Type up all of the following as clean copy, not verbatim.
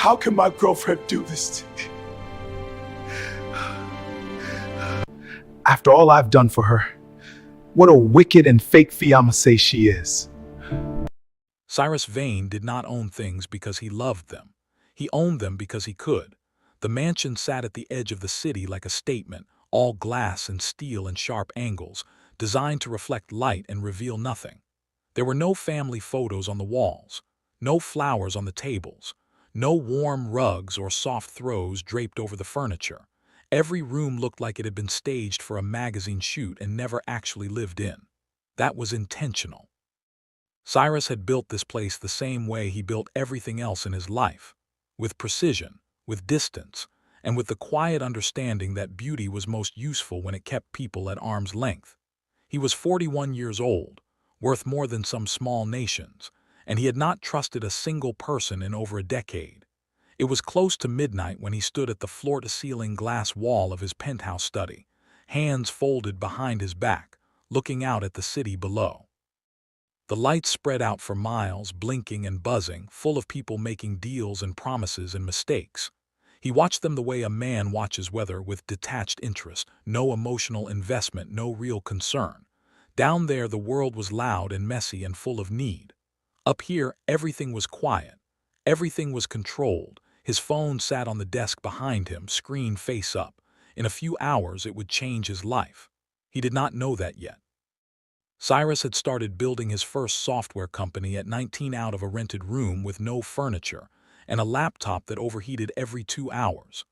How can my girlfriend do this to me? After all I've done for her, what a wicked and fake fiancée she is. Cyrus Vane did not own things because he loved them. He owned them because he could. The mansion sat at the edge of the city like a statement, all glass and steel and sharp angles, designed to reflect light and reveal nothing. There were no family photos on the walls, no flowers on the tables, no warm rugs or soft throws draped over the furniture. Every room looked like it had been staged for a magazine shoot and never actually lived in. That was intentional. Cyrus had built this place the same way he built everything else in his life, with precision, with distance, and with the quiet understanding that beauty was most useful when it kept people at arm's length. He was 41 years old, worth more than some small nations, and he had not trusted a single person in over a decade. It was close to midnight when he stood at the floor-to-ceiling glass wall of his penthouse study, hands folded behind his back, looking out at the city below. The lights spread out for miles, blinking and buzzing, full of people making deals and promises and mistakes. He watched them the way a man watches weather, with detached interest, no emotional investment, no real concern. Down there the world was loud and messy and full of need. Up here everything was quiet. Everything was controlled. His phone sat on the desk behind him, screen face up. In a few hours it would change his life. He did not know that yet. Cyrus had started building his first software company at 19 out of a rented room with no furniture and a laptop that overheated every 2 hours.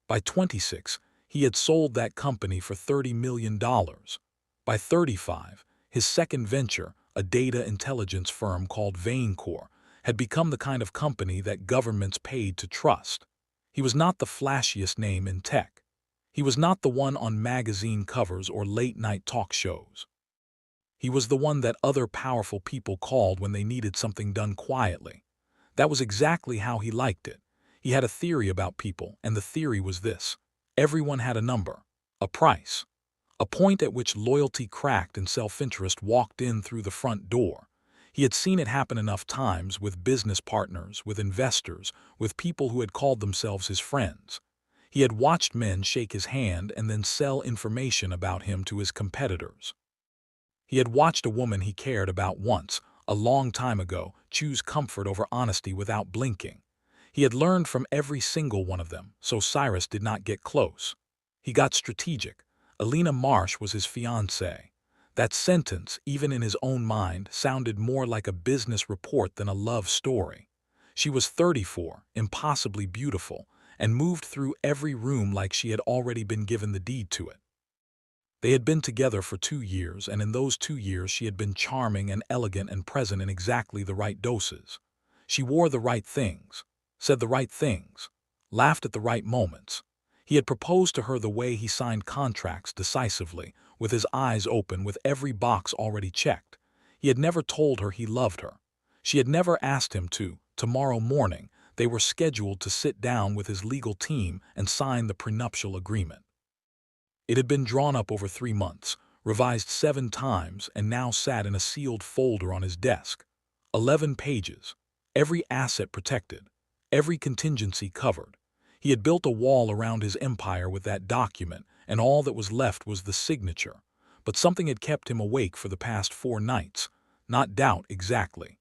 By 26, he had sold that company for $30 million. By 35, his second venture, a data intelligence firm called VaneCore, had become the kind of company that governments paid to trust. He was not the flashiest name in tech. He was not the one on magazine covers or late-night talk shows. He was the one that other powerful people called when they needed something done quietly. That was exactly how he liked it. He had a theory about people, and the theory was this: everyone had a number, a price, a point at which loyalty cracked and self-interest walked in through the front door. He had seen it happen enough times with business partners, with investors, with people who had called themselves his friends. He had watched men shake his hand and then sell information about him to his competitors. He had watched a woman he cared about once, a long time ago, choose comfort over honesty without blinking. He had learned from every single one of them, so Cyrus did not get close. He got strategic. Alina Marsh was his fiancée. That sentence, even in his own mind, sounded more like a business report than a love story. She was 34, impossibly beautiful, and moved through every room like she had already been given the deed to it. They had been together for 2 years, and in those 2 years she had been charming and elegant and present in exactly the right doses. She wore the right things, said the right things, laughed at the right moments. He had proposed to her the way he signed contracts, decisively, with his eyes open, with every box already checked. He had never told her he loved her. She had never asked him to. Tomorrow morning, they were scheduled to sit down with his legal team and sign the prenuptial agreement. It had been drawn up over 3 months, revised 7 times, and now sat in a sealed folder on his desk. 11 pages, every asset protected, every contingency covered. He had built a wall around his empire with that document, and all that was left was the signature. But something had kept him awake for the past 4 nights. Not doubt exactly.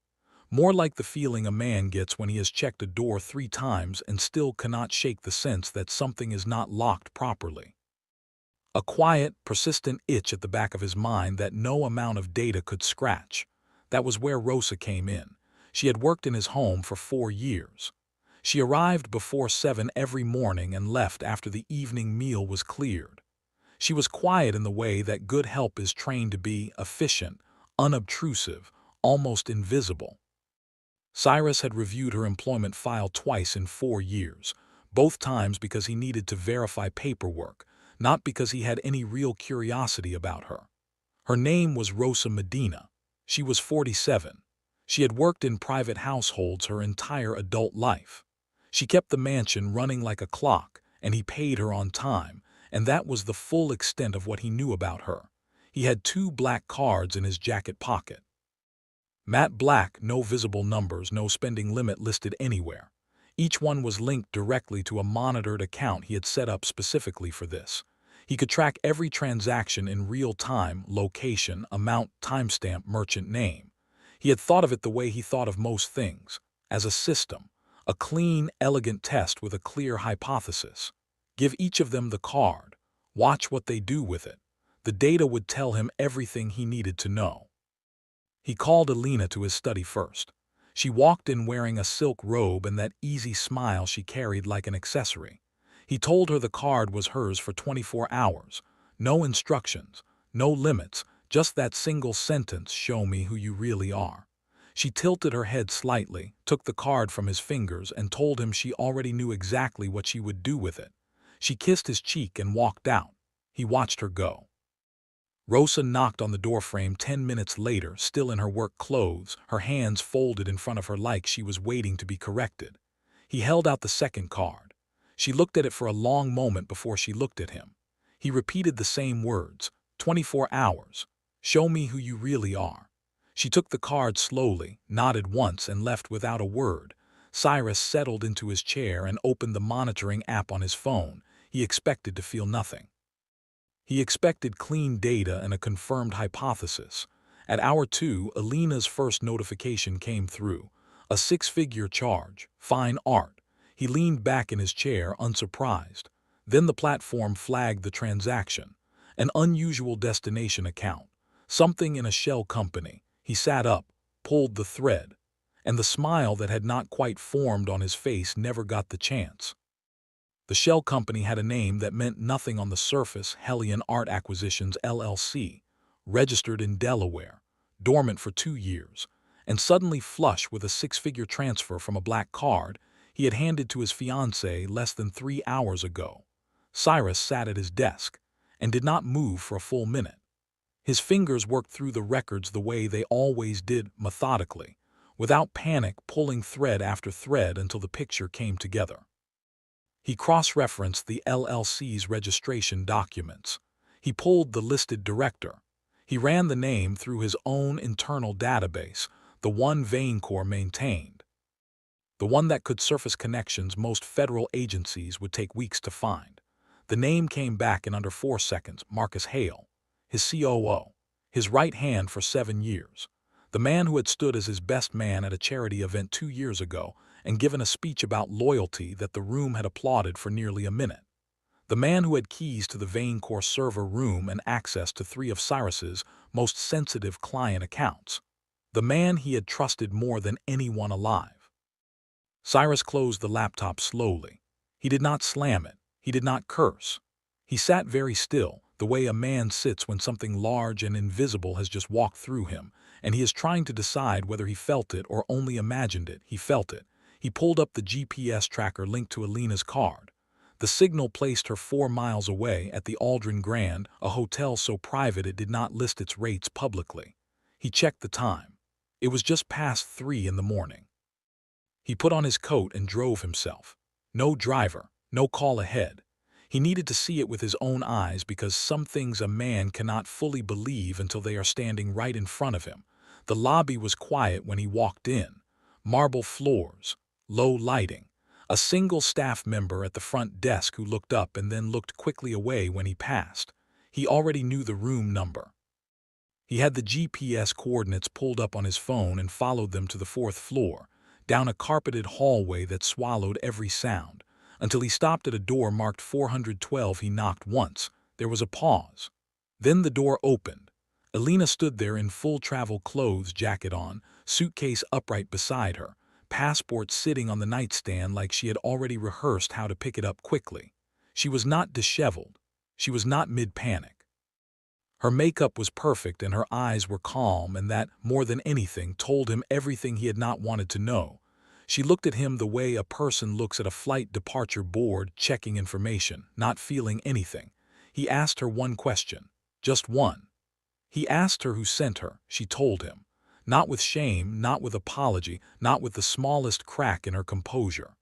More like the feeling a man gets when he has checked a door 3 times and still cannot shake the sense that something is not locked properly. A quiet, persistent itch at the back of his mind that no amount of data could scratch. That was where Rosa came in. She had worked in his home for 4 years. She arrived before 7 every morning and left after the evening meal was cleared. She was quiet in the way that good help is trained to be: efficient, unobtrusive, almost invisible. Cyrus had reviewed her employment file twice in 4 years, both times because he needed to verify paperwork, not because he had any real curiosity about her. Her name was Rosa Medina. She was 47. She had worked in private households her entire adult life. She kept the mansion running like a clock, and he paid her on time, and that was the full extent of what he knew about her. He had 2 black cards in his jacket pocket. Matte black, no visible numbers, no spending limit listed anywhere. Each one was linked directly to a monitored account he had set up specifically for this. He could track every transaction in real time, location, amount, timestamp, merchant name. He had thought of it the way he thought of most things, as a system, a clean, elegant test with a clear hypothesis. Give each of them the card. Watch what they do with it. The data would tell him everything he needed to know. He called Alina to his study first. She walked in wearing a silk robe and that easy smile she carried like an accessory. He told her the card was hers for 24 hours. No instructions, no limits, just that single sentence, "Show me who you really are." She tilted her head slightly, took the card from his fingers, and told him she already knew exactly what she would do with it. She kissed his cheek and walked out. He watched her go. Rosa knocked on the doorframe 10 minutes later, still in her work clothes, her hands folded in front of her like she was waiting to be corrected. He held out the second card. She looked at it for a long moment before she looked at him. He repeated the same words, 24 hours. Show me who you really are. She took the card slowly, nodded once, and left without a word. Cyrus settled into his chair and opened the monitoring app on his phone. He expected to feel nothing. He expected clean data and a confirmed hypothesis. At hour 2, Alina's first notification came through. A 6-figure charge. Fine art. He leaned back in his chair, unsurprised. Then the platform flagged the transaction. An unusual destination account. Something in a shell company. He sat up, pulled the thread. And the smile that had not quite formed on his face never got the chance. The shell company had a name that meant nothing on the surface: Hellion Art Acquisitions, LLC, registered in Delaware, dormant for 2 years, and suddenly flush with a 6-figure transfer from a black card he had handed to his fiancée less than 3 hours ago. Cyrus sat at his desk and did not move for a full minute. His fingers worked through the records the way they always did, methodically, without panic, pulling thread after thread until the picture came together. He cross-referenced the LLC's registration documents. He pulled the listed director. He ran the name through his own internal database, the one Vaincore maintained, the one that could surface connections most federal agencies would take weeks to find. The name came back in under 4 seconds: Marcus Hale, his COO, his right hand for 7 years, the man who had stood as his best man at a charity event 2 years ago and given a speech about loyalty that the room had applauded for nearly a minute. The man who had keys to the Vaincore server room and access to 3 of Cyrus's most sensitive client accounts. The man he had trusted more than anyone alive. Cyrus closed the laptop slowly. He did not slam it. He did not curse. He sat very still, the way a man sits when something large and invisible has just walked through him, and he is trying to decide whether he felt it or only imagined it. He felt it. He pulled up the GPS tracker linked to Alina's card. The signal placed her 4 miles away at the Aldrin Grand, a hotel so private it did not list its rates publicly. He checked the time. It was just past 3 in the morning. He put on his coat and drove himself. No driver, no call ahead. He needed to see it with his own eyes, because some things a man cannot fully believe until they are standing right in front of him. The lobby was quiet when he walked in. Marble floors, low lighting. A single staff member at the front desk who looked up and then looked quickly away when he passed. He already knew the room number. He had the GPS coordinates pulled up on his phone and followed them to the 4th floor, down a carpeted hallway that swallowed every sound, until he stopped at a door marked 412. He knocked once. There was a pause. Then the door opened. Alina stood there in full travel clothes, jacket on, suitcase upright beside her, passport sitting on the nightstand like she had already rehearsed how to pick it up quickly. She was not disheveled. She was not mid-panic. Her makeup was perfect and her eyes were calm, and that, more than anything, told him everything he had not wanted to know. She looked at him the way a person looks at a flight departure board, checking information, not feeling anything. He asked her one question, just one. He asked her who sent her. She told him. Not with shame, not with apology, not with the smallest crack in her composure.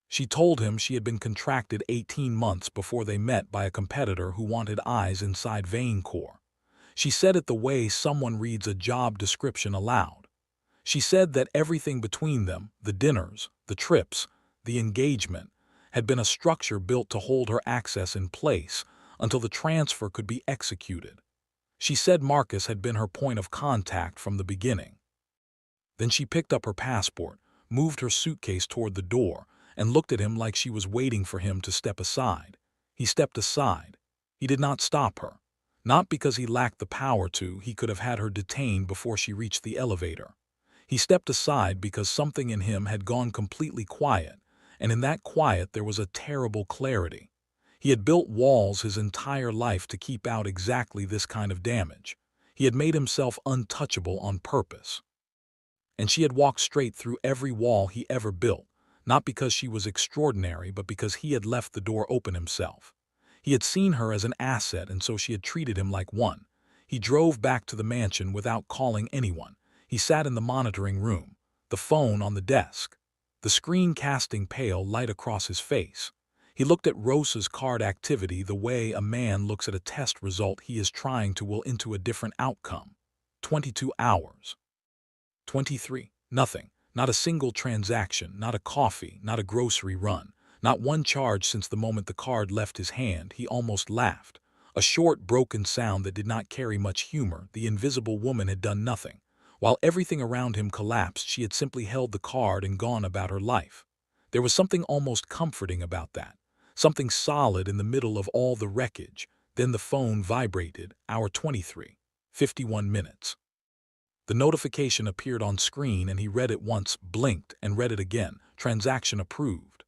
She told him she had been contracted 18 months before they met by a competitor who wanted eyes inside Vaincore. She said it the way someone reads a job description aloud. She said that everything between them, the dinners, the trips, the engagement, had been a structure built to hold her access in place until the transfer could be executed. She said Marcus had been her point of contact from the beginning. Then she picked up her passport, moved her suitcase toward the door, and looked at him like she was waiting for him to step aside. He stepped aside. He did not stop her. Not because he lacked the power to, he could have had her detained before she reached the elevator. He stepped aside because something in him had gone completely quiet, and in that quiet there was a terrible clarity. He had built walls his entire life to keep out exactly this kind of damage. He had made himself untouchable on purpose. And she had walked straight through every wall he ever built, not because she was extraordinary, but because he had left the door open himself. He had seen her as an asset, and so she had treated him like one. He drove back to the mansion without calling anyone. He sat in the monitoring room, the phone on the desk, the screen casting pale light across his face. He looked at Rosa's card activity the way a man looks at a test result he is trying to will into a different outcome. 22 hours. 23. Nothing. Not a single transaction, not a coffee, not a grocery run, not one charge since the moment the card left his hand. He almost laughed. A short, broken sound that did not carry much humor. The invisible woman had done nothing. While everything around him collapsed, she had simply held the card and gone about her life. There was something almost comforting about that. Something solid in the middle of all the wreckage. Then the phone vibrated. Hour 23. 51 minutes. The notification appeared on screen and he read it once, blinked, and read it again. Transaction approved.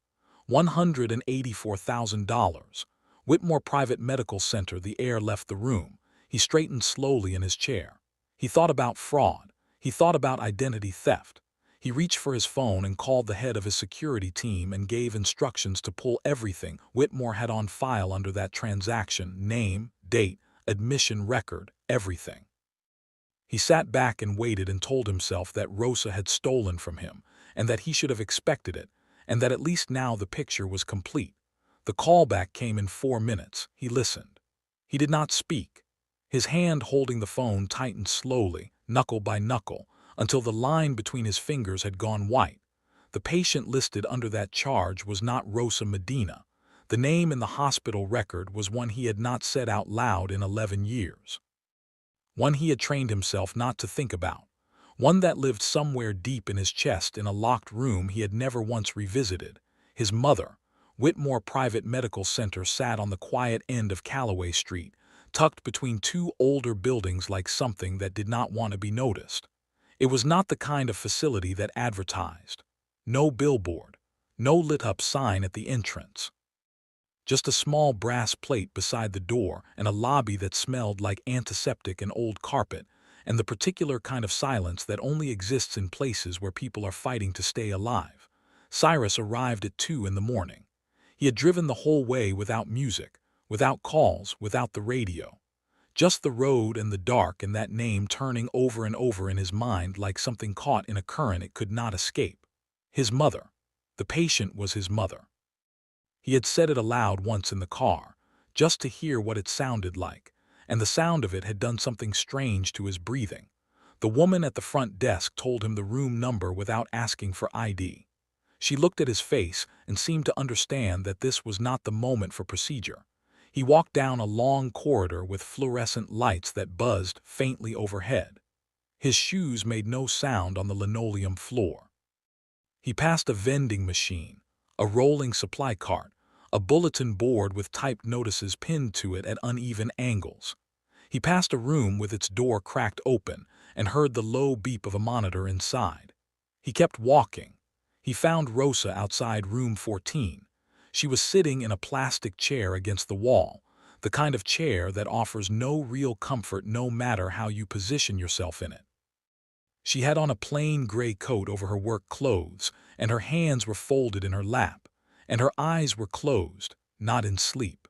$184,000. Whitmore Private Medical Center. The air left the room. He straightened slowly in his chair. He thought about fraud. He thought about identity theft. He reached for his phone and called the head of his security team and gave instructions to pull everything Whitmore had on file under that transaction: name, date, admission record, everything. He sat back and waited and told himself that Rosa had stolen from him, and that he should have expected it, and that at least now the picture was complete. The callback came in 4 minutes. He listened. He did not speak. His hand holding the phone tightened slowly, knuckle by knuckle, until the line between his fingers had gone white. The patient listed under that charge was not Rosa Medina. The name in the hospital record was one he had not said out loud in 11 years. One he had trained himself not to think about. One that lived somewhere deep in his chest in a locked room he had never once revisited. His mother. Whitmore Private Medical Center sat on the quiet end of Callaway Street, tucked between two older buildings like something that did not want to be noticed. It was not the kind of facility that advertised. No billboard. No lit-up sign at the entrance. Just a small brass plate beside the door and a lobby that smelled like antiseptic and old carpet, and the particular kind of silence that only exists in places where people are fighting to stay alive. Cyrus arrived at 2 in the morning. He had driven the whole way without music, without calls, without the radio. Just the road and the dark, and that name turning over and over in his mind like something caught in a current it could not escape. His mother. The patient was his mother. He had said it aloud once in the car, just to hear what it sounded like, and the sound of it had done something strange to his breathing. The woman at the front desk told him the room number without asking for ID. She looked at his face and seemed to understand that this was not the moment for procedure. He walked down a long corridor with fluorescent lights that buzzed faintly overhead. His shoes made no sound on the linoleum floor. He passed a vending machine, a rolling supply cart, a bulletin board with typed notices pinned to it at uneven angles. He passed a room with its door cracked open and heard the low beep of a monitor inside. He kept walking. He found Rosa outside room 14. She was sitting in a plastic chair against the wall, the kind of chair that offers no real comfort no matter how you position yourself in it. She had on a plain gray coat over her work clothes, and her hands were folded in her lap, and her eyes were closed, not in sleep,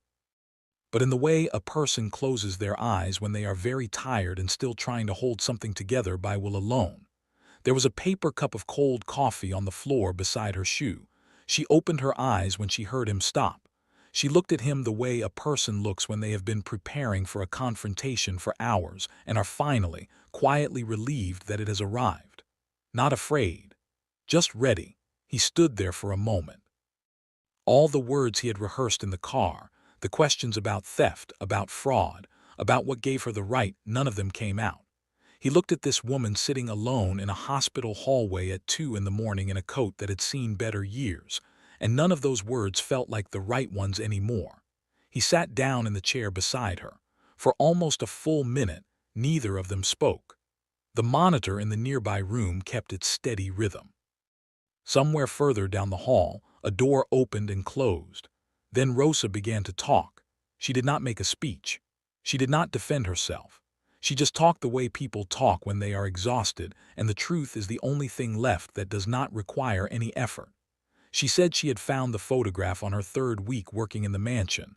but in the way a person closes their eyes when they are very tired and still trying to hold something together by will alone. There was a paper cup of cold coffee on the floor beside her shoe. She opened her eyes when she heard him stop. She looked at him the way a person looks when they have been preparing for a confrontation for hours and are finally, quietly relieved that it has arrived. Not afraid. Just ready. He stood there for a moment. All the words he had rehearsed in the car, the questions about theft, about fraud, about what gave her the right, none of them came out. He looked at this woman sitting alone in a hospital hallway at 2 in the morning in a coat that had seen better years, and none of those words felt like the right ones anymore. He sat down in the chair beside her. For almost a full minute, neither of them spoke. The monitor in the nearby room kept its steady rhythm. Somewhere further down the hall, a door opened and closed. Then Rosa began to talk. She did not make a speech. She did not defend herself. She just talked the way people talk when they are exhausted, and the truth is the only thing left that does not require any effort. She said she had found the photograph on her third week working in the mansion.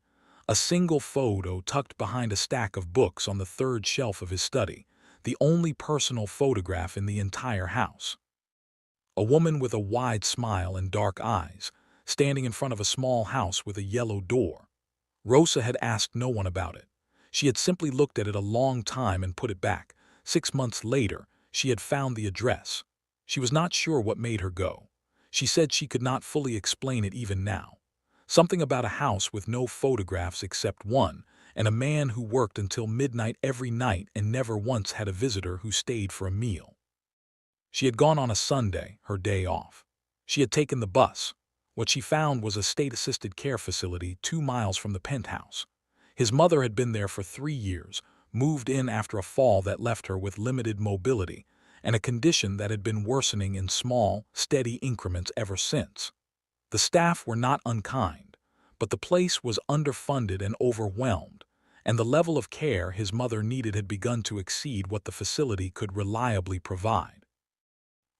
A single photo tucked behind a stack of books on the third shelf of his study, the only personal photograph in the entire house. A woman with a wide smile and dark eyes, standing in front of a small house with a yellow door. Rosa had asked no one about it. She had simply looked at it a long time and put it back. 6 months later, she had found the address. She was not sure what made her go. She said she could not fully explain it even now. Something about a house with no photographs except one, and a man who worked until midnight every night and never once had a visitor who stayed for a meal. She had gone on a Sunday, her day off. She had taken the bus. What she found was a state-assisted care facility 2 miles from the penthouse. His mother had been there for 3 years, moved in after a fall that left her with limited mobility, and a condition that had been worsening in small, steady increments ever since. The staff were not unkind, but the place was underfunded and overwhelmed, and the level of care his mother needed had begun to exceed what the facility could reliably provide.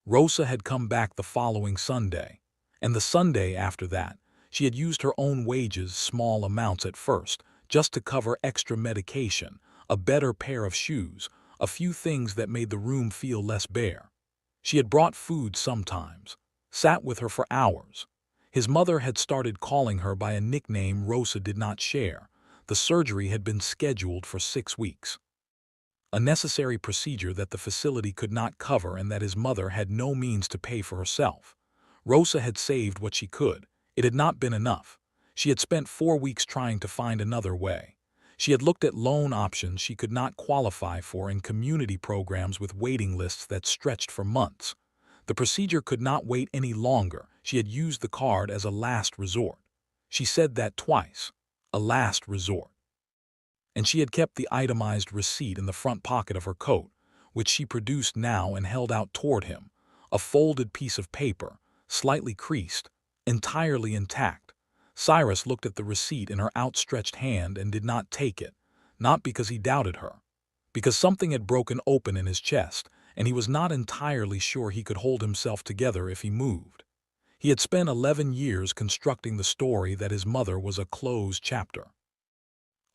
Rosa had come back the following Sunday, and the Sunday after that, she had used her own wages, small amounts at first, just to cover extra medication, a better pair of shoes, a few things that made the room feel less bare. She had brought food sometimes, sat with her for hours. His mother had started calling her by a nickname Rosa did not share. The surgery had been scheduled for 6 weeks. A necessary procedure that the facility could not cover and that his mother had no means to pay for herself. Rosa had saved what she could. It had not been enough. She had spent 4 weeks trying to find another way. She had looked at loan options she could not qualify for and community programs with waiting lists that stretched for months. The procedure could not wait any longer. She had used the card as a last resort. She said that twice. A last resort. And she had kept the itemized receipt in the front pocket of her coat, which she produced now and held out toward him, a folded piece of paper, slightly creased, entirely intact. Cyrus looked at the receipt in her outstretched hand and did not take it, not because he doubted her, because something had broken open in his chest, and he was not entirely sure he could hold himself together if he moved. He had spent 11 years constructing the story that his mother was a closed chapter.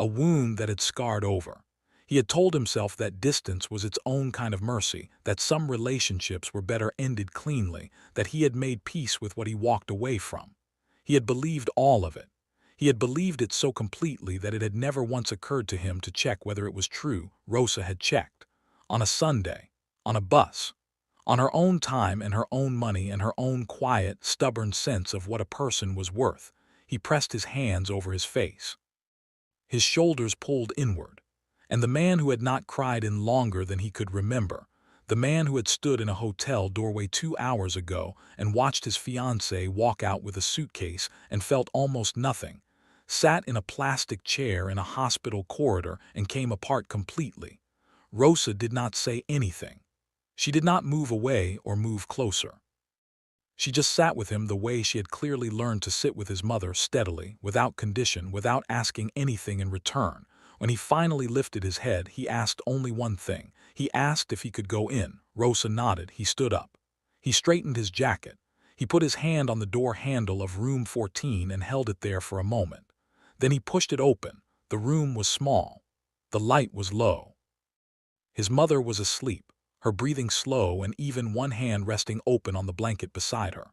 A wound that had scarred over. He had told himself that distance was its own kind of mercy, that some relationships were better ended cleanly, that he had made peace with what he walked away from. He had believed all of it. He had believed it so completely that it had never once occurred to him to check whether it was true. Rosa had checked. On a Sunday. On a bus. On her own time and her own money and her own quiet, stubborn sense of what a person was worth. He pressed his hands over his face. His shoulders pulled inward, and the man who had not cried in longer than he could remember, the man who had stood in a hotel doorway 2 hours ago and watched his fiancée walk out with a suitcase and felt almost nothing, sat in a plastic chair in a hospital corridor and came apart completely. Rosa did not say anything. She did not move away or move closer. She just sat with him the way she had clearly learned to sit with his mother, steadily, without condition, without asking anything in return. When he finally lifted his head, he asked only one thing. He asked if he could go in. Rosa nodded. He stood up. He straightened his jacket. He put his hand on the door handle of room 14 and held it there for a moment. Then he pushed it open. The room was small. The light was low. His mother was asleep, her breathing slow and even one hand resting open on the blanket beside her.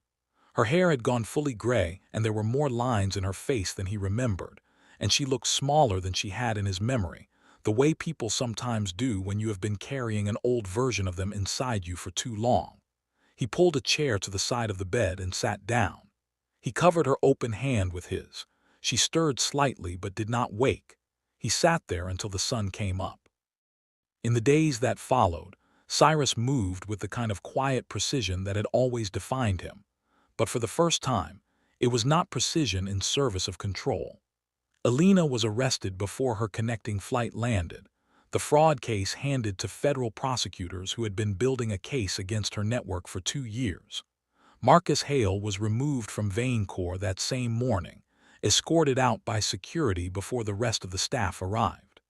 Her hair had gone fully gray, and there were more lines in her face than he remembered, and she looked smaller than she had in his memory, the way people sometimes do when you have been carrying an old version of them inside you for too long. He pulled a chair to the side of the bed and sat down. He covered her open hand with his. She stirred slightly but did not wake. He sat there until the sun came up. In the days that followed, Cyrus moved with the kind of quiet precision that had always defined him. But for the first time, it was not precision in service of control. Alina was arrested before her connecting flight landed, the fraud case handed to federal prosecutors who had been building a case against her network for 2 years. Marcus Hale was removed from Vane Corps that same morning, escorted out by security before the rest of the staff arrived.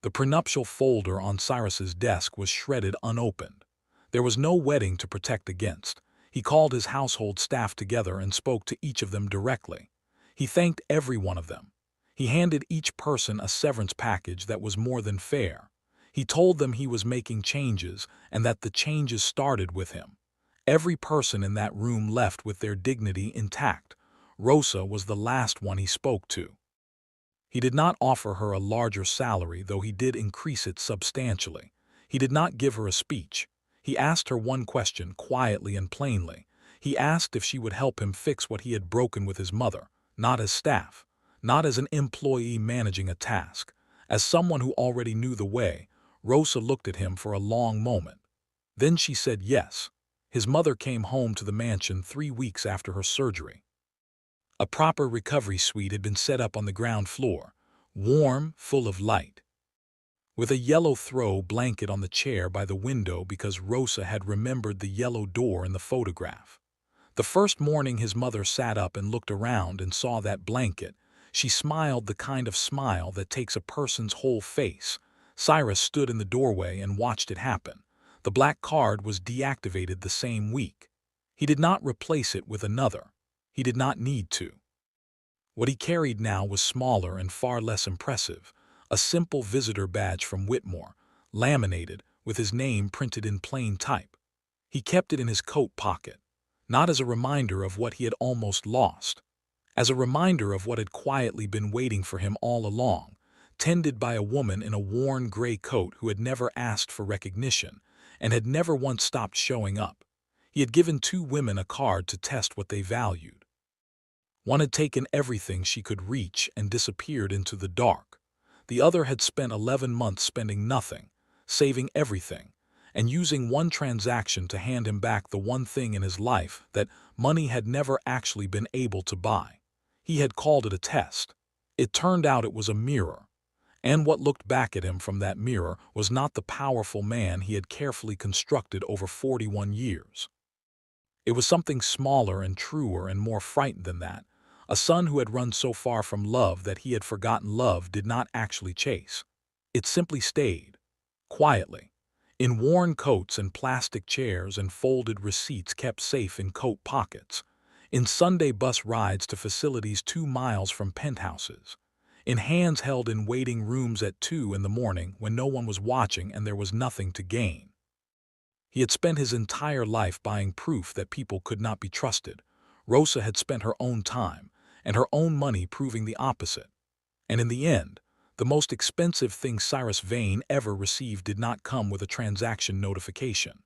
The prenuptial folder on Cyrus's desk was shredded unopened. There was no wedding to protect against. He called his household staff together and spoke to each of them directly. He thanked every one of them. He handed each person a severance package that was more than fair. He told them he was making changes and that the changes started with him. Every person in that room left with their dignity intact. Rosa was the last one he spoke to. He did not offer her a larger salary, though he did increase it substantially. He did not give her a speech. He asked her one question quietly and plainly. He asked if she would help him fix what he had broken with his mother, not as staff, not as an employee managing a task. As someone who already knew the way, Rosa looked at him for a long moment. Then she said yes. His mother came home to the mansion 3 weeks after her surgery. A proper recovery suite had been set up on the ground floor, warm, full of light, with a yellow throw blanket on the chair by the window because Rosa had remembered the yellow door in the photograph. The first morning his mother sat up and looked around and saw that blanket. She smiled the kind of smile that takes a person's whole face. Cyrus stood in the doorway and watched it happen. The black card was deactivated the same week. He did not replace it with another. He did not need to. What he carried now was smaller and far less impressive, a simple visitor badge from Whitmore, laminated, with his name printed in plain type. He kept it in his coat pocket, not as a reminder of what he had almost lost, as a reminder of what had quietly been waiting for him all along, tended by a woman in a worn gray coat who had never asked for recognition and had never once stopped showing up. He had given 2 women a card to test what they valued. One had taken everything she could reach and disappeared into the dark. The other had spent 11 months spending nothing, saving everything, and using one transaction to hand him back the one thing in his life that money had never actually been able to buy. He had called it a test. It turned out it was a mirror. And what looked back at him from that mirror was not the powerful man he had carefully constructed over 41 years. It was something smaller and truer and more frightened than that. A son who had run so far from love that he had forgotten love did not actually chase. It simply stayed, quietly, in worn coats and plastic chairs and folded receipts kept safe in coat pockets, in Sunday bus rides to facilities 2 miles from penthouses, in hands held in waiting rooms at 2 in the morning when no one was watching and there was nothing to gain. He had spent his entire life buying proof that people could not be trusted. Rosa had spent her own time and her own money proving the opposite. And in the end, the most expensive thing Cyrus Vane ever received did not come with a transaction notification.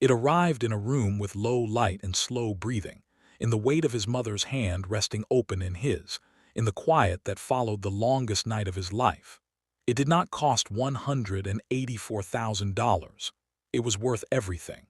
It arrived in a room with low light and slow breathing, in the weight of his mother's hand resting open in his, in the quiet that followed the longest night of his life. It did not cost $184,000. It was worth everything.